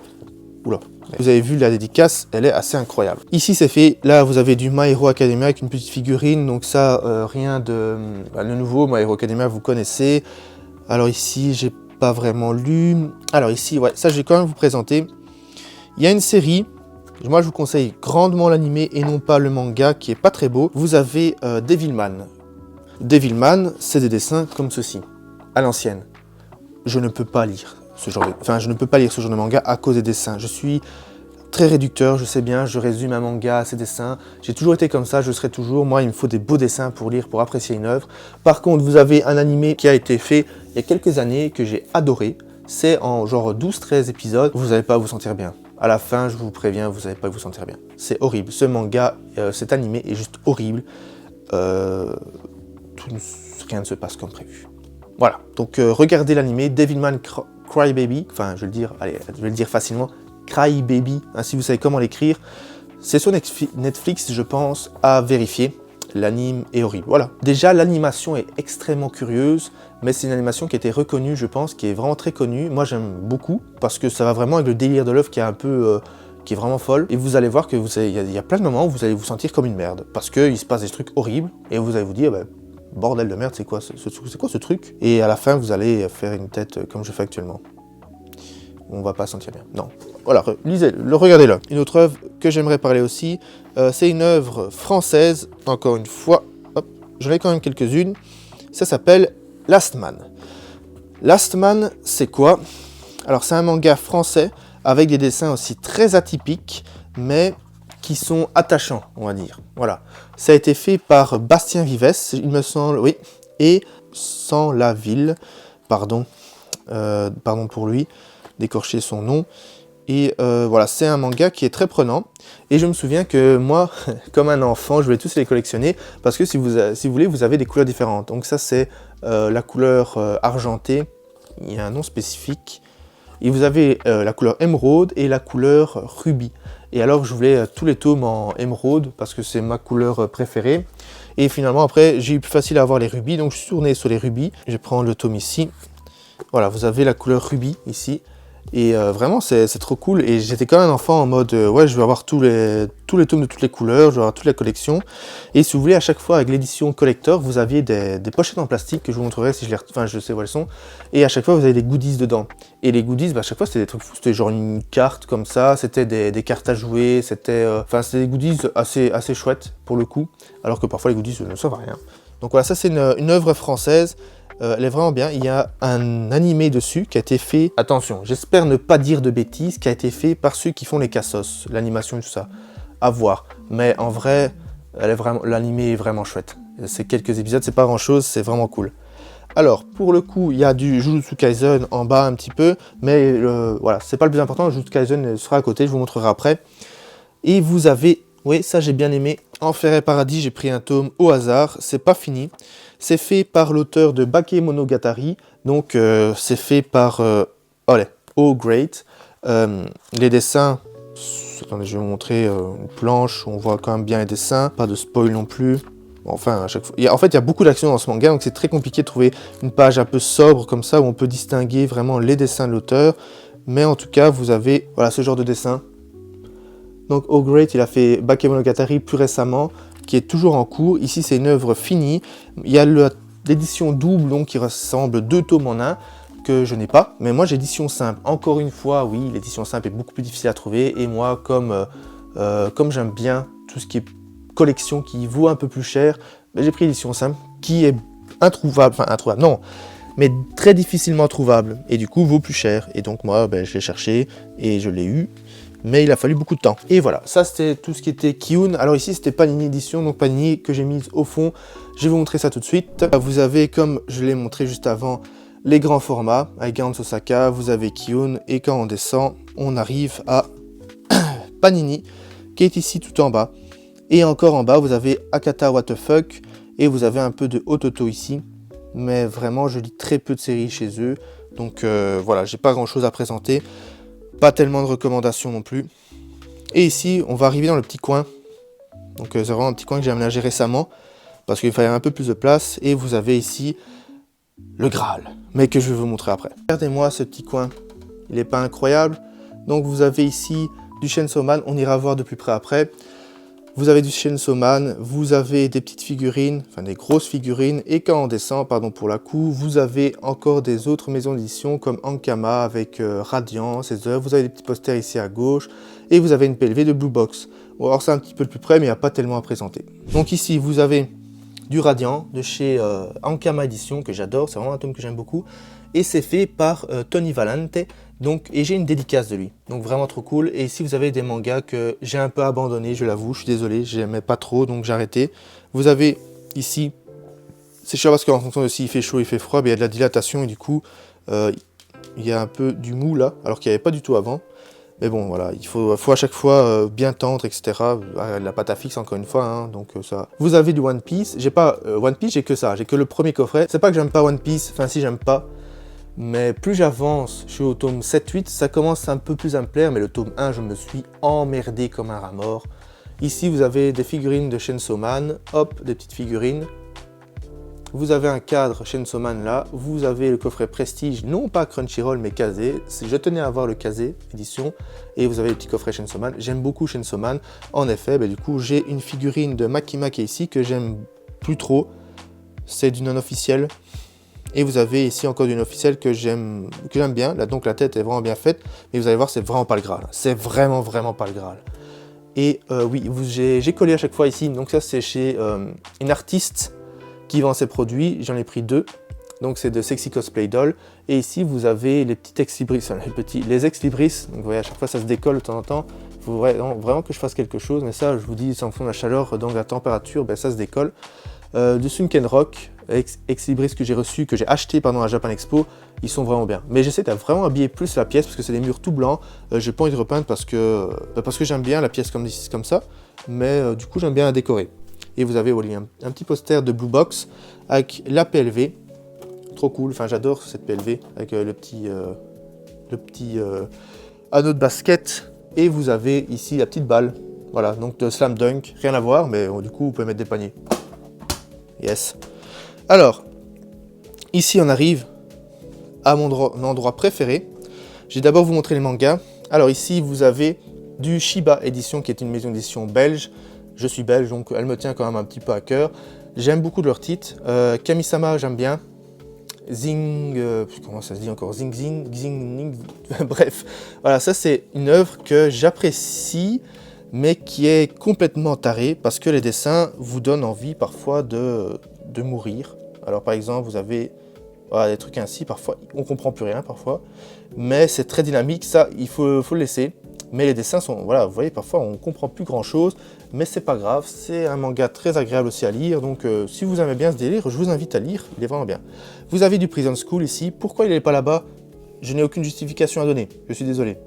Oula. Vous avez vu la dédicace, elle est assez incroyable. Ici c'est fait, là vous avez du My Hero Academia avec une petite figurine, donc ça rien de nouveau, My Hero Academia vous connaissez. Alors ici, j'ai pas vraiment lu. Alors ici, ouais, ça je vais quand même vous présenter. Il y a une série, moi je vous conseille grandement l'animé et non pas le manga qui est pas très beau. Vous avez Devilman. Devilman, c'est des dessins comme ceci, à l'ancienne. Je ne peux pas lire ce genre de... Enfin, je ne peux pas lire ce genre de manga à cause des dessins. Je suis très réducteur, je sais bien, je résume un manga à ses dessins. J'ai toujours été comme ça, je serai toujours. Moi, il me faut des beaux dessins pour lire, pour apprécier une œuvre. Par contre, vous avez un animé qui a été fait il y a quelques années, que j'ai adoré. C'est en genre 12-13 épisodes. Vous n'allez pas vous sentir bien. À la fin, je vous préviens, vous n'allez pas vous sentir bien. C'est horrible. Ce manga, cet animé est juste horrible. Rien ne se passe comme prévu. Voilà, donc regardez l'animé Devilman Crybaby, enfin je vais le dire, allez, je vais le dire facilement, Crybaby, hein, si vous savez comment l'écrire. C'est sur Netflix, je pense, à vérifier. L'anime est horrible, voilà. Déjà, l'animation est extrêmement curieuse, mais c'est une animation qui a été reconnue, je pense, qui est vraiment très connue. Moi, j'aime beaucoup, parce que ça va vraiment avec le délire de l'œuvre qui est un peu... qui est vraiment folle, et vous allez voir que il y a plein de moments où vous allez vous sentir comme une merde, parce qu'il se passe des trucs horribles, et vous allez vous dire, bah, bordel de merde, c'est quoi ce truc? Et à la fin, vous allez faire une tête comme je fais actuellement. On va pas sentir bien. Non. Voilà, lisez-le, regardez-le. Une autre œuvre que j'aimerais parler aussi, c'est une œuvre française, encore une fois. Hop, j'en ai quand même quelques-unes. Ça s'appelle Last Man. Last Man, c'est quoi? Alors, c'est un manga français avec des dessins aussi très atypiques, mais qui sont attachants, on va dire. Voilà. Ça a été fait par Bastien Vives, il me semble, oui, et Sans la Ville, pardon pour lui, d'écorcher son nom. Et voilà, c'est un manga qui est très prenant. Et je me souviens que moi, comme un enfant, je voulais tous les collectionner, parce que si vous voulez, vous avez des couleurs différentes. Donc ça, c'est la couleur argentée, il y a un nom spécifique. Et vous avez la couleur émeraude et la couleur rubis. Et alors je voulais tous les tomes en émeraude parce que c'est ma couleur préférée. Et finalement après j'ai eu plus facile à avoir les rubis, donc je suis tourné sur les rubis. Je prends le tome ici. Voilà, vous avez la couleur rubis ici. Et vraiment c'est trop cool. Et j'étais quand même un enfant en mode ouais, je veux avoir tous les tomes de toutes les couleurs, je veux avoir toute la collection. Et si vous voulez, à chaque fois avec l'édition collector, vous aviez des pochettes en plastique que je vous montrerai si je sais où elles sont. Et à chaque fois vous avez des goodies dedans. Et les goodies, bah, à chaque fois c'était des trucs fous, c'était genre une carte comme ça, c'était des cartes à jouer, c'était c'était des goodies assez chouettes pour le coup. Alors que parfois les goodies ne servent à rien. Donc voilà, ça c'est une œuvre française. Elle est vraiment bien. Il y a un animé dessus qui a été fait, attention, j'espère ne pas dire de bêtises, qui a été fait par ceux qui font les Cassos, l'animation et tout ça. À voir. Mais en vrai, l'animé est vraiment chouette. C'est quelques épisodes, c'est pas grand chose, c'est vraiment cool. Alors, pour le coup, il y a du Jujutsu Kaisen en bas un petit peu, mais voilà, c'est pas le plus important. Jujutsu Kaisen sera à côté, je vous montrerai après. Et vous avez, oui, ça j'ai bien aimé, Enfer et Paradis, j'ai pris un tome au hasard, c'est pas fini. C'est fait par l'auteur de Bakemonogatari, donc c'est fait par Oh Great. Les dessins, attendez, je vais vous montrer une planche où on voit quand même bien les dessins, pas de spoil non plus. Enfin, à chaque fois. En fait, il y a beaucoup d'action dans ce manga, donc c'est très compliqué de trouver une page un peu sobre comme ça, où on peut distinguer vraiment les dessins de l'auteur. Mais en tout cas, vous avez voilà, ce genre de dessin. Donc Oh Great, il a fait Bakemonogatari plus récemment, qui est toujours en cours. Ici, c'est une œuvre finie. Il y a l'édition double, donc qui ressemble 2 tomes en un, que je n'ai pas. Mais moi, j'ai l'édition simple. Encore une fois, oui, l'édition simple est beaucoup plus difficile à trouver. Et moi, comme j'aime bien tout ce qui est collection qui vaut un peu plus cher, j'ai pris l'édition simple, qui est introuvable, non, mais très difficilement trouvable. Et du coup, vaut plus cher. Et donc moi, je l'ai cherché et je l'ai eu. Mais il a fallu beaucoup de temps. Et voilà, ça c'était tout ce qui était Ki-un. Alors ici, c'était Panini Edition, donc Panini que j'ai mise au fond. Je vais vous montrer ça tout de suite. Vous avez, comme je l'ai montré juste avant, les grands formats avec Gans Osaka, vous avez Ki-un, et quand on descend, on arrive à Panini, qui est ici tout en bas. Et encore en bas, vous avez Akata What the Fuck, et vous avez un peu de Ototo ici. Mais vraiment, je lis très peu de séries chez eux. Donc voilà, j'ai pas grand chose à présenter. Pas tellement de recommandations non plus. Et ici, on va arriver dans le petit coin. Donc c'est vraiment un petit coin que j'ai aménagé récemment, parce qu'il fallait un peu plus de place. Et vous avez ici le Graal, mais que je vais vous montrer après. Regardez-moi ce petit coin, il n'est pas incroyable. Donc vous avez ici du Chainsaw Man, on ira voir de plus près après. Vous avez du Chainsaw Man, vous avez des petites figurines, enfin des grosses figurines, et quand on descend, pardon pour la coup, vous avez encore des autres maisons d'édition comme Ankama avec Radiant, ses œuvres, vous avez des petits posters ici à gauche, et vous avez une PLV de Blue Box. Bon, alors c'est un petit peu plus près, mais il n'y a pas tellement à présenter. Donc ici, vous avez du Radiant de chez Ankama Edition, que j'adore, c'est vraiment un tome que j'aime beaucoup, et c'est fait par Tony Valente, donc, et j'ai une dédicace de lui, donc vraiment trop cool. Et ici vous avez des mangas que j'ai un peu abandonné, je l'avoue, je suis désolé, j'aimais pas trop, donc j'ai arrêté. Vous avez ici, c'est chiant parce qu'en fonction de s'il fait chaud, il fait froid, mais il y a de la dilatation et du coup, il y a un peu du mou là, alors qu'il n'y avait pas du tout avant. Mais bon, voilà, il faut à chaque fois bien tendre, etc. La pâte à fixe, encore une fois, hein, donc ça. Vous avez du One Piece. J'ai pas One Piece, j'ai que ça, j'ai que le premier coffret. C'est pas que j'aime pas One Piece, enfin si j'aime pas, mais plus j'avance, je suis au tome 7-8, ça commence un peu plus à me plaire, mais le tome 1, je me suis emmerdé comme un rat mort. Ici, vous avez des figurines de Chainsaw Man, hop, des petites figurines. Vous avez un cadre Chainsaw Man là, vous avez le coffret Prestige, non pas Crunchyroll, mais Kazé. Je tenais à avoir le Kazé édition, et vous avez le petit coffret Chainsaw Man. J'aime beaucoup Chainsaw Man. En effet, du coup, j'ai une figurine de Makima qui est ici, que j'aime plus trop. C'est du non-officiel. Et vous avez ici encore d'une officielle que j'aime bien. Là, donc la tête est vraiment bien faite. Mais vous allez voir, c'est vraiment pas le Graal. C'est vraiment pas le Graal. Et oui, j'ai collé à chaque fois ici. Donc ça, c'est chez une artiste qui vend ses produits. J'en ai pris 2. Donc c'est de Sexy Cosplay Doll. Et ici, vous avez les petits ex-libris. Enfin, les ex-libris. Donc vous voyez, à chaque fois, ça se décolle de temps en temps. Il faut vraiment que je fasse quelque chose. Mais ça, je vous dis, c'est en fonction de la chaleur, donc la température, ça se décolle. De Sunken Rock, ex-libris que j'ai reçu, que j'ai acheté pendant la Japan Expo, ils sont vraiment bien. Mais j'essaie de vraiment habiller plus la pièce parce que c'est des murs tout blancs. J'ai pas envie de repeindre parce que j'aime bien la pièce comme ça, mais du coup j'aime bien la décorer. Et vous avez un petit poster de Blue Box avec la PLV, trop cool. Enfin j'adore cette PLV avec le petit anneau de basket. Et vous avez ici la petite balle, voilà, donc de Slam Dunk, rien à voir, mais du coup vous pouvez mettre des paniers. Yes. Alors, ici on arrive à mon endroit préféré. Je vais d'abord vous montrer les mangas. Alors ici vous avez du Shiba Édition qui est une maison d'édition belge. Je suis belge donc elle me tient quand même un petit peu à cœur. J'aime beaucoup de leurs titres. Kamisama j'aime bien. Zing, comment ça se dit encore? Zing. Bref, voilà, ça c'est une œuvre que j'apprécie, mais qui est complètement tarée parce que les dessins vous donnent envie parfois de mourir. Alors par exemple, vous avez des trucs ainsi, parfois on comprend plus rien parfois, mais c'est très dynamique, ça il faut le laisser. Mais les dessins sont, voilà, vous voyez, parfois on comprend plus grand chose, mais c'est pas grave, c'est un manga très agréable aussi à lire, donc si vous aimez bien ce délire, je vous invite à lire, il est vraiment bien. Vous avez du Prison School ici, pourquoi il n'est pas là-bas? Je n'ai aucune justification à donner, je suis désolé.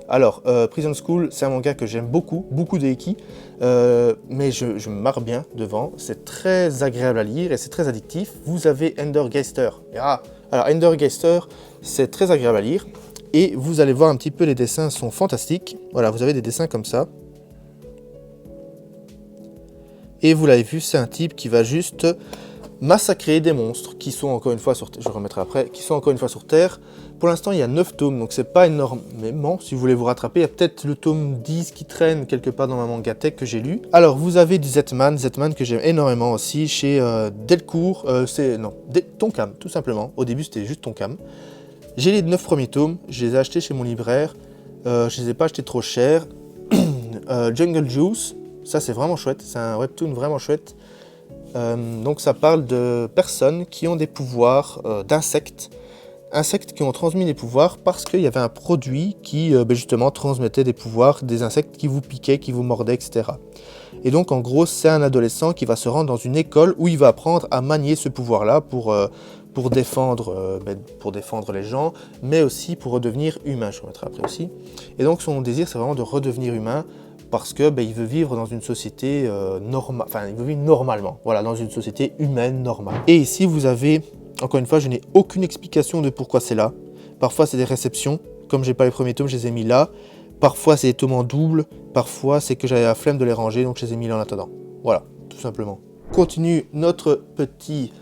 Alors, Prison School, c'est un manga que j'aime beaucoup de Eki, mais je me marre bien devant, c'est très agréable à lire et c'est très addictif. Vous avez Endergeister. Alors Endergeister, c'est très agréable à lire, et vous allez voir un petit peu, les dessins sont fantastiques. Voilà, vous avez des dessins comme ça. Et vous l'avez vu, c'est un type qui va juste massacrer des monstres qui sont encore une fois sur Terre, je remettrai après, qui sont encore une fois sur Terre. Pour l'instant, il y a 9 tomes, donc c'est pas énormément. Si vous voulez vous rattraper, il y a peut-être le tome 10 qui traîne quelque part dans ma mangatech que j'ai lu. Alors, vous avez du Zetman que j'aime énormément aussi, chez Delcourt, Tonkam, tout simplement. Au début, c'était juste Tonkam. J'ai les 9 premiers tomes, je les ai achetés chez mon libraire, je les ai pas achetés trop cher. Jungle Juice, ça c'est vraiment chouette, c'est un webtoon vraiment chouette. Donc ça parle de personnes qui ont des pouvoirs d'insectes qui ont transmis des pouvoirs parce qu'il y avait un produit qui justement transmettait des pouvoirs, des insectes qui vous piquaient, qui vous mordaient, etc. Et donc en gros c'est un adolescent qui va se rendre dans une école où il va apprendre à manier ce pouvoir-là pour défendre les gens, mais aussi pour redevenir humain, je remettrai après aussi. Et donc son désir c'est vraiment de redevenir humain, parce que il veut vivre dans une société normale, enfin il veut vivre normalement, voilà, dans une société humaine normale. Et ici vous avez, encore une fois, je n'ai aucune explication de pourquoi c'est là. Parfois c'est des réceptions, comme j'ai pas les premiers tomes, je les ai mis là. Parfois c'est des tomes en double, parfois c'est que j'avais la flemme de les ranger, donc je les ai mis là en attendant. Voilà, tout simplement. On continue notre petit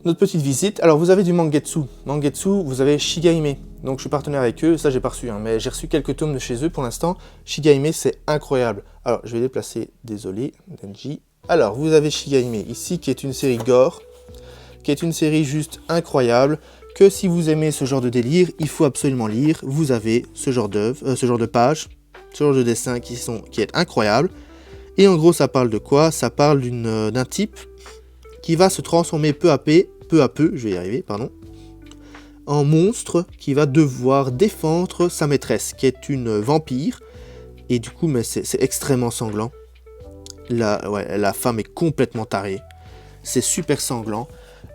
Notre petite visite, alors vous avez du Mangetsu. Mangetsu, vous avez Shigahime. Donc je suis partenaire avec eux, ça j'ai pas reçu, hein, mais j'ai reçu quelques tomes de chez eux pour l'instant. Shigahime, c'est incroyable. Alors je vais déplacer, désolé, Denji. Alors vous avez Shigahime ici qui est une série gore, qui est une série juste incroyable, que si vous aimez ce genre de délire, il faut absolument lire. Vous avez ce genre d'œuvre, ce genre de pages, ce genre de dessins qui est incroyable. Et en gros ça parle de quoi? Ça parle d'un type qui va se transformer peu à peu, je vais y arriver, pardon, en monstre qui va devoir défendre sa maîtresse, qui est une vampire. Et du coup, mais c'est extrêmement sanglant. La femme est complètement tarée. C'est super sanglant.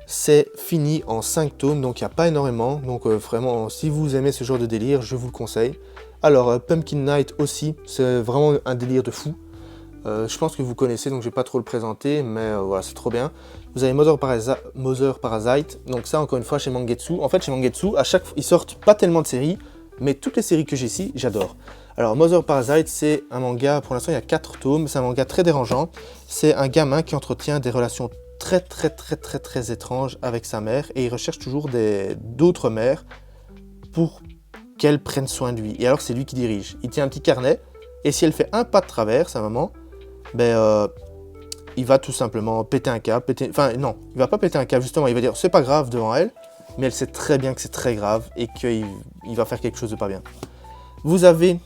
C'est fini en 5 tomes, donc il n'y a pas énormément. Donc vraiment, si vous aimez ce genre de délire, je vous le conseille. Alors, Pumpkin Night aussi, c'est vraiment un délire de fou. Je pense que vous connaissez, donc je vais pas trop le présenter, mais voilà, c'est trop bien. Vous avez Mother Parasite, donc ça encore une fois chez Mangetsu. En fait, chez Mangetsu, à chaque fois, ils sortent pas tellement de séries, mais toutes les séries que j'ai ici, j'adore. Alors, Mother Parasite, c'est un manga, pour l'instant il y a 4 tomes, c'est un manga très dérangeant. C'est un gamin qui entretient des relations très étranges avec sa mère, et il recherche toujours d'autres mères pour qu'elles prennent soin de lui. Et alors c'est lui qui dirige. Il tient un petit carnet, et si elle fait un pas de travers, sa maman, il va tout simplement péter un câble, enfin non, il va pas péter un câble, justement, il va dire c'est pas grave devant elle, mais elle sait très bien que c'est très grave et qu'il va faire quelque chose de pas bien. Vous avez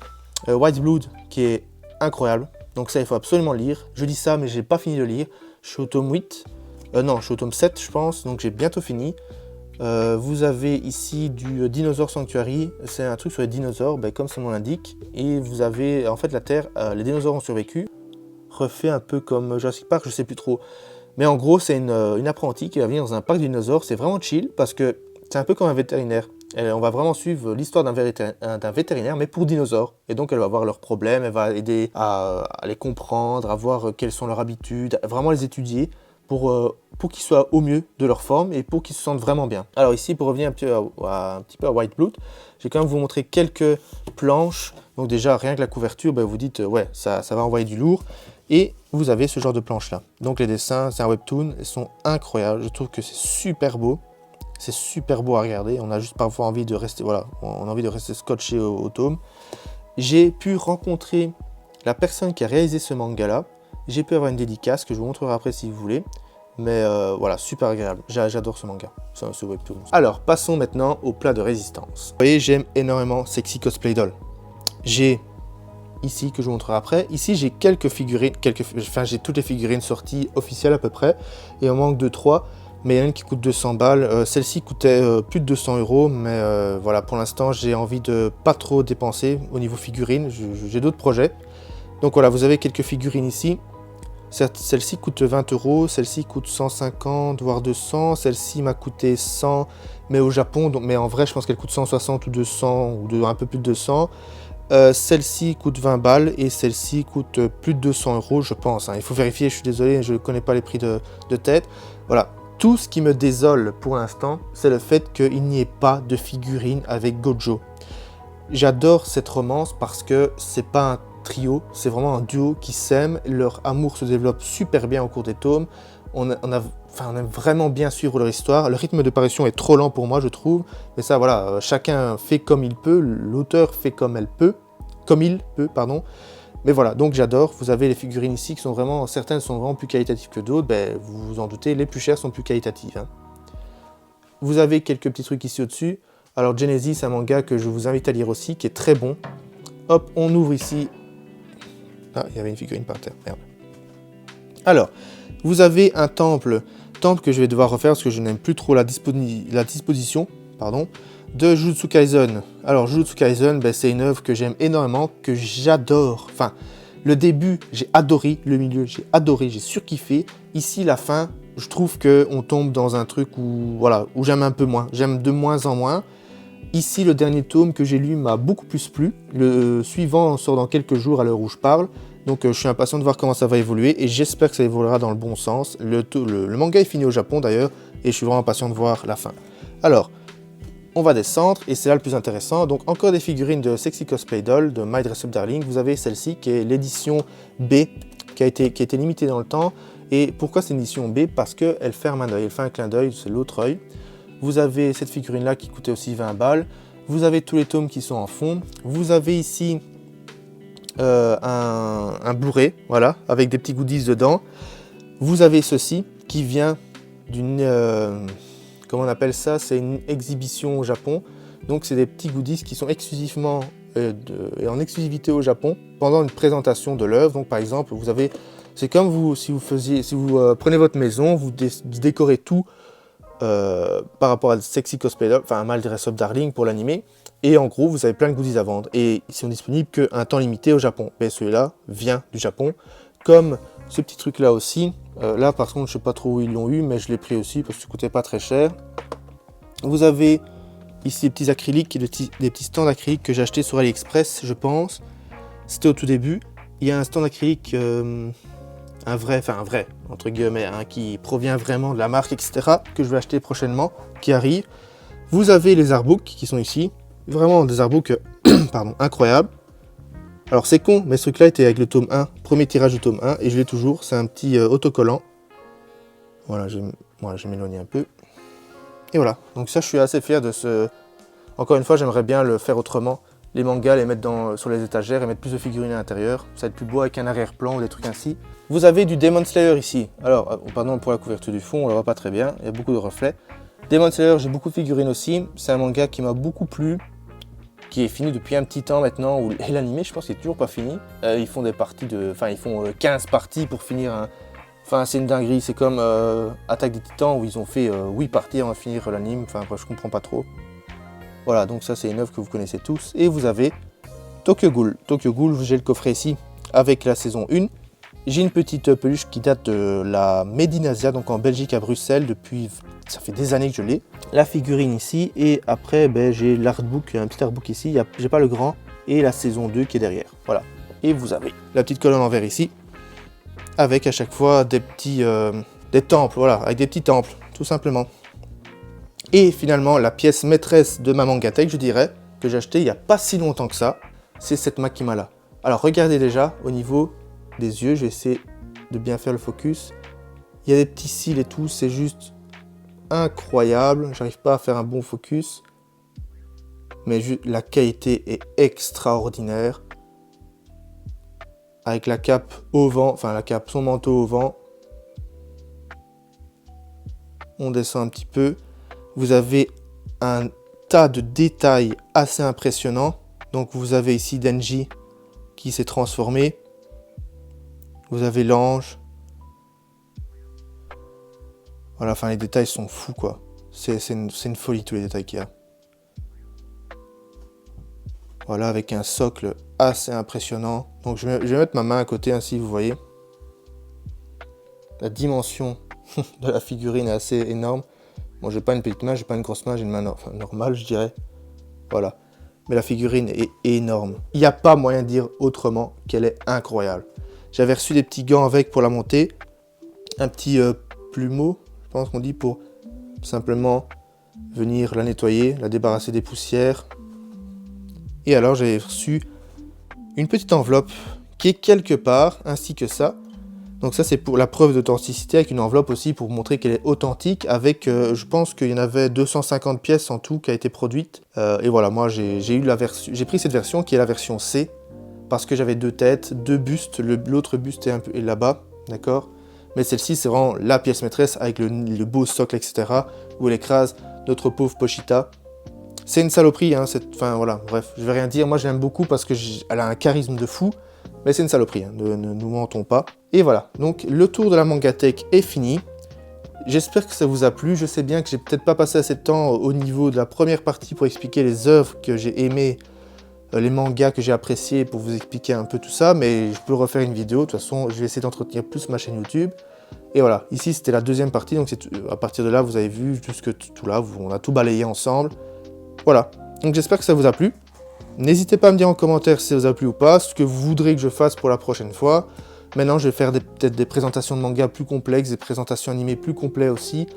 White Blood qui est incroyable, donc ça il faut absolument lire. Je dis ça mais j'ai pas fini de lire, je suis au tome 8, non je suis au tome 7 je pense, donc j'ai bientôt fini. Vous avez ici du Dinosaur Sanctuary, c'est un truc sur les dinosaures, comme son nom l'indique, et vous avez en fait la Terre, les dinosaures ont survécu, refait un peu comme Jurassic Park, je sais plus trop, mais en gros c'est une apprentie qui va venir dans un parc de dinosaures, c'est vraiment chill parce que c'est un peu comme un vétérinaire, on va vraiment suivre l'histoire d'un vétérinaire mais pour dinosaures, et donc elle va voir leurs problèmes, elle va aider à les comprendre, à voir quelles sont leurs habitudes, vraiment les étudier, pour qu'ils soient au mieux de leur forme et pour qu'ils se sentent vraiment bien. Alors ici, pour revenir un petit peu à White Blood, j'ai quand même vous montrer quelques planches. Donc déjà, rien que la couverture, vous dites, ouais, ça va envoyer du lourd. Et vous avez ce genre de planches-là. Donc les dessins, c'est un webtoon, ils sont incroyables. Je trouve que c'est super beau. C'est super beau à regarder. On a juste parfois envie de rester, voilà, on a envie de rester scotché au tome. J'ai pu rencontrer la personne qui a réalisé ce manga-là. J'ai pu avoir une dédicace que je vous montrerai après si vous voulez. Mais voilà, super agréable. J'adore ce manga, ce webtoon. Alors, passons maintenant au plat de résistance. Vous voyez, j'aime énormément Sexy Cosplay Doll. J'ai ici, que je vous montrerai après. Ici, j'ai quelques figurines, j'ai toutes les figurines sorties officielles à peu près. Et on manque de 3. Mais il y en a une qui coûte 200 balles. Celle-ci coûtait plus de 200 €. Mais voilà, pour l'instant, j'ai envie de pas trop dépenser au niveau figurines. J'ai d'autres projets. Donc voilà, vous avez quelques figurines ici. Celle-ci coûte 20 €, celle-ci coûte 150 voire 200, celle-ci m'a coûté 100 mais au Japon, mais en vrai je pense qu'elle coûte 160 ou 200 ou un peu plus de 200. Celle-ci coûte 20 balles et celle-ci coûte plus de 200 € je pense, hein. Il faut vérifier, je suis désolé, je ne connais pas les prix de tête. Voilà, tout ce qui me désole pour l'instant, c'est le fait qu'il n'y ait pas de figurine avec Gojo. J'adore cette romance parce que c'est pas un trio, c'est vraiment un duo qui s'aime, leur amour se développe super bien au cours des tomes, on aime vraiment bien suivre leur histoire, le rythme de parution est trop lent pour moi je trouve, mais ça voilà, chacun fait comme il peut, l'auteur fait comme il peut, pardon, mais voilà, donc j'adore, vous avez les figurines ici qui sont vraiment, certaines sont vraiment plus qualitatives que d'autres, vous vous en doutez, les plus chères sont plus qualitatives, hein. Vous avez quelques petits trucs ici au-dessus. Alors Genesis, un manga que je vous invite à lire aussi, qui est très bon. Hop, on ouvre ici. Ah, il y avait une figurine par terre, merde. Alors, vous avez un temple que je vais devoir refaire parce que je n'aime plus trop la disposition de Jujutsu Kaisen. Alors, Jujutsu Kaisen, c'est une œuvre que j'aime énormément, que j'adore. Enfin, le début, j'ai adoré, le milieu, j'ai adoré, j'ai surkiffé. Ici, la fin, je trouve qu'on tombe dans un truc où j'aime un peu moins, j'aime de moins en moins. Ici, le dernier tome que j'ai lu m'a beaucoup plus plu. Le suivant sort dans quelques jours à l'heure où je parle. Donc je suis impatient de voir comment ça va évoluer et j'espère que ça évoluera dans le bon sens. Le manga est fini au Japon d'ailleurs et je suis vraiment impatient de voir la fin. Alors, on va descendre et c'est là le plus intéressant. Donc encore des figurines de Sexy Cosplay Doll, de My Dress Up Darling. Vous avez celle-ci qui est l'édition B, qui a été limitée dans le temps. Et pourquoi c'est une édition B? Parce qu'elle ferme un œil, elle fait un clin d'œil, c'est l'autre œil. Vous avez cette figurine-là qui coûtait aussi 20 balles. Vous avez tous les tomes qui sont en fond. Vous avez ici un Blu-ray, voilà, avec des petits goodies dedans. Vous avez ceci qui vient d'une... comment on appelle ça? C'est une exhibition au Japon. Donc c'est des petits goodies qui sont exclusivement en exclusivité au Japon pendant une présentation de l'œuvre. Donc par exemple, vous avez... C'est comme si vous prenez votre maison, vous décorez tout par rapport à Sexy Cosplay, enfin Mal Dress Up Darling pour l'animé. Et en gros, vous avez plein de goodies à vendre. Et ils sont disponibles qu'un temps limité au Japon. Mais celui-là vient du Japon. Comme ce petit truc-là aussi. Là, par contre, je ne sais pas trop où ils l'ont eu, mais je l'ai pris aussi parce que ça ne coûtait pas très cher. Vous avez ici des petits acryliques, des petits stands acryliques que j'ai achetés sur AliExpress, je pense. C'était au tout début. Il y a un stand acrylique, un vrai, entre guillemets, hein, qui provient vraiment de la marque, etc. que je vais acheter prochainement, qui arrive. Vous avez les artbooks qui sont ici. Vraiment des artbooks pardon, incroyables. Alors c'est con, mais ce truc-là était avec le tome 1, premier tirage du tome 1, et je l'ai toujours. C'est un petit autocollant. Voilà, je vais m'éloigner un peu. Et voilà, donc ça je suis assez fier de ce... Encore une fois, j'aimerais bien le faire autrement. Les mangas, les mettre sur les étagères et mettre plus de figurines à l'intérieur. Ça va être plus beau avec un arrière-plan ou des trucs ainsi. Vous avez du Demon Slayer ici. Alors, pardon pour la couverture du fond, on la voit pas très bien, il y a beaucoup de reflets. Demon Slayer, j'ai beaucoup de figurines aussi. C'est un manga qui m'a beaucoup plu, qui est fini depuis un petit temps maintenant. Et l'animé, je pense qu'il est toujours pas fini. Ils font des parties de... Enfin, ils font 15 parties pour finir un... Enfin, c'est une dinguerie. C'est comme Attaque des Titans où ils ont fait 8 parties avant de finir l'anime. Enfin, bref, je comprends pas trop. Voilà, donc ça, c'est une œuvre que vous connaissez tous. Et vous avez Tokyo Ghoul. Tokyo Ghoul, j'ai le coffret ici avec la saison 1. J'ai une petite peluche qui date de la Made in Asia, donc en Belgique à Bruxelles, depuis... Ça fait des années que je l'ai. La figurine ici, et après, ben, j'ai l'artbook, un petit artbook ici. J'ai pas le grand, et la saison 2 qui est derrière. Voilà. Et vous avez la petite colonne en verre ici, avec à chaque fois des petits... des temples, voilà, avec des petits temples, tout simplement. Et finalement, la pièce maîtresse de ma Mangatech, je dirais, que j'ai acheté il n'y a pas si longtemps que ça, c'est cette Makima-là. Alors regardez déjà, au niveau des yeux, je vais essayer de bien faire le focus. Il y a des petits cils et tout, c'est juste incroyable. J'arrive pas à faire un bon focus. Mais la qualité est extraordinaire. Avec la cape au vent, enfin la cape, son manteau au vent. On descend un petit peu. Vous avez un tas de détails assez impressionnants. Donc vous avez ici Denji qui s'est transformé. Vous avez l'ange. Voilà, enfin les détails sont fous quoi. C'est une folie tous les détails qu'il y a. Voilà, avec un socle assez impressionnant. Donc je vais mettre ma main à côté ainsi vous voyez. La dimension de la figurine est assez énorme. Bon, j'ai pas une petite main, j'ai pas une grosse main, j'ai une main normale, je dirais. Voilà. Mais la figurine est énorme. Il n'y a pas moyen de dire autrement qu'elle est incroyable. J'avais reçu des petits gants avec pour la monter. Un petit plumeau, je pense qu'on dit, pour simplement venir la nettoyer, la débarrasser des poussières. Et alors, j'ai reçu une petite enveloppe qui est quelque part, ainsi que ça. Donc ça c'est pour la preuve d'authenticité avec une enveloppe aussi pour montrer qu'elle est authentique avec, je pense qu'il y en avait 250 pièces en tout qui a été produite. Et voilà, moi j'ai pris cette version qui est la version C parce que j'avais deux têtes, deux bustes, l'autre buste est là-bas, d'accord. Mais celle-ci c'est vraiment la pièce maîtresse avec le beau socle etc. où elle écrase notre pauvre Pochita. C'est une saloperie, hein, enfin voilà, bref, je vais rien dire, moi je l'aime beaucoup parce qu'elle a un charisme de fou. Mais c'est une saloperie, hein, ne nous mentons pas. Et voilà, donc le tour de la Mangatech est fini. J'espère que ça vous a plu. Je sais bien que j'ai peut-être pas passé assez de temps au niveau de la première partie pour expliquer les œuvres que j'ai aimées, les mangas que j'ai appréciés, pour vous expliquer un peu tout ça. Mais je peux refaire une vidéo, de toute façon, je vais essayer d'entretenir plus ma chaîne YouTube. Et voilà, ici c'était la deuxième partie, donc à partir de là, vous avez vu jusque tout là, on a tout balayé ensemble. Voilà, donc j'espère que ça vous a plu. N'hésitez pas à me dire en commentaire si ça vous a plu ou pas, ce que vous voudrez que je fasse pour la prochaine fois. Maintenant, je vais faire peut-être des présentations de manga plus complexes, des présentations animées plus complètes aussi.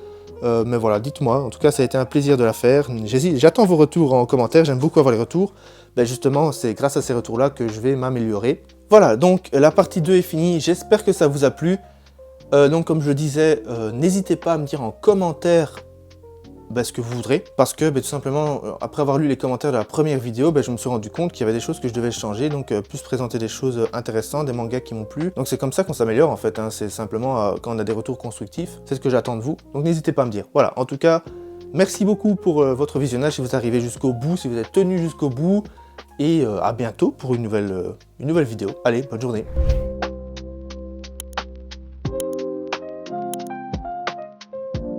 Mais voilà, dites-moi. En tout cas, ça a été un plaisir de la faire. J'attends vos retours en commentaire, j'aime beaucoup avoir les retours. Ben justement, c'est grâce à ces retours-là que je vais m'améliorer. Voilà, donc la partie 2 est finie. J'espère que ça vous a plu. Donc comme je le disais, n'hésitez pas à me dire en commentaire ce que vous voudrez, parce que tout simplement, après avoir lu les commentaires de la première vidéo, je me suis rendu compte qu'il y avait des choses que je devais changer, donc plus présenter des choses intéressantes, des mangas qui m'ont plu. Donc c'est comme ça qu'on s'améliore en fait, hein. C'est simplement quand on a des retours constructifs, c'est ce que j'attends de vous, donc n'hésitez pas à me dire. Voilà, en tout cas, merci beaucoup pour votre visionnage, si vous arrivez jusqu'au bout, si vous êtes tenu jusqu'au bout, et à bientôt pour une nouvelle vidéo. Allez, bonne journée.